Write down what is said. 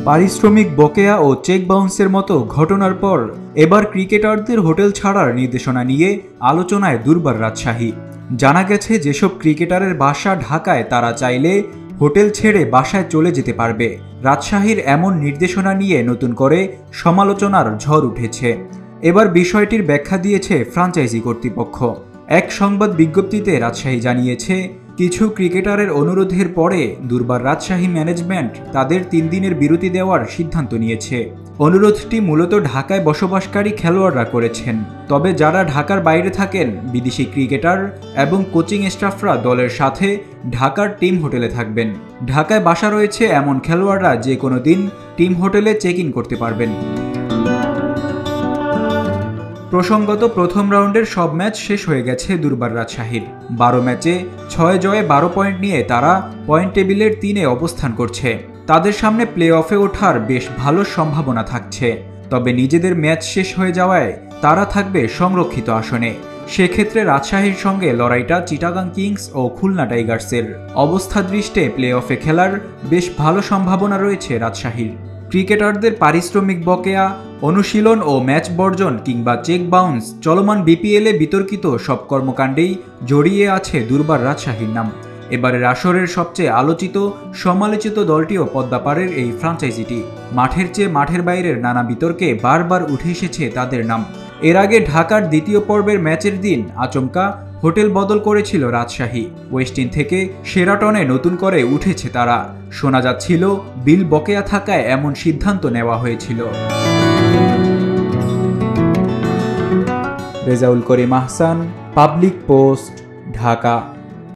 পারিশ্রমিক বকেয়া ও চেক বাউন্সের মতো ঘটনার পর এবার ক্রিকেটারদের হোটেল ছাড়ার নির্দেশনা নিয়ে আলোচনায় দুর্বার রাজশাহী। জানা গেছে যেসব ক্রিকেটারের বাসা ঢাকায় তারা চাইলে হোটেল ছেড়ে বাসায় চলে যেতে পারবে। রাজশাহীর এমন নির্দেশনা নিয়ে নতুন করে সমালোচনার ঝড় উঠেছে। এবার বিষয়টির ব্যাখ্যা দিয়েছে ফ্র্যাঞ্চাইজি কর্তৃপক্ষ। এক সংবাদ বিজ্ঞপ্তিতে রাজশাহী জানিয়েছে, কিছু ক্রিকেটারের অনুরোধের পরে দুর্বার রাজশাহী ম্যানেজমেন্ট তাদের 3 দিনের বিরতি দেওয়ার সিদ্ধান্ত নিয়েছে। অনুরোধটি মূলত ঢাকায় বসবাসকারী খেলোয়াড়রা করেছেন। তবে যারা ঢাকার বাইরে থাকেন, বিদেশি ক্রিকেটার এবং কোচিং স্টাফরা দলের সাথে ঢাকার টিম হোটেলে থাকবেন। ঢাকায় বাসা রয়েছে এমন খেলোয়াড়রা যে কোনো দিন টিম হোটেলে চেক ইন করতে পারবেন। প্রসঙ্গত প্রথম রাউন্ডের সব ম্যাচ শেষ হয়ে গেছে দুর্বার রাজশাহীর। 12 ম্যাচে 6 জয়ে 12 পয়েন্ট নিয়ে তারা পয়েন্ট টেবিলের 3-এ অবস্থান করছে। তাদের সামনে প্লে অফে ওঠার বেশ ভালো সম্ভাবনা থাকছে। তবে নিজেদের ম্যাচ শেষ হয়ে যাওয়ায় তারা থাকবে সংরক্ষিত আসনে। সেক্ষেত্রে রাজশাহীর সঙ্গে লড়াইটা চিটাগাং কিংস ও খুলনা টাইগার্সের। অবস্থা দৃষ্টে প্লে অফে খেলার বেশ ভালো সম্ভাবনা রয়েছে রাজশাহীর। ক্রিকেটারদের পারিশ্রমিক বকেয়া, অনুশীলন ও ম্যাচ বর্জন কিংবা চেক বাউন্স, চলমান বিপিএলে বিতর্কিত সব কর্মকাণ্ডেই জড়িয়ে আছে দুর্বার রাজশাহীর নাম। এবারের আসরের সবচেয়ে আলোচিত সমালোচিত দলটিও পদ্মাপাড়ের এই ফ্র্যাঞ্চাইজিটি। মাঠের চেয়ে মাঠের বাইরের নানা বিতর্কে বারবার উঠে এসেছে তাদের নাম। এর আগে ঢাকার দ্বিতীয় পর্বের ম্যাচের দিন আচমকা হোটেল বদল করেছিল রাজশাহী। ওয়েস্টিন থেকে শেরাটনে নতুন করে উঠেছে তারা। শোনা যাচ্ছিল বিল বকেয়া থাকায় এমন সিদ্ধান্ত নেওয়া হয়েছিল। Rezaul Karim Ahsan, public post, Dhaka.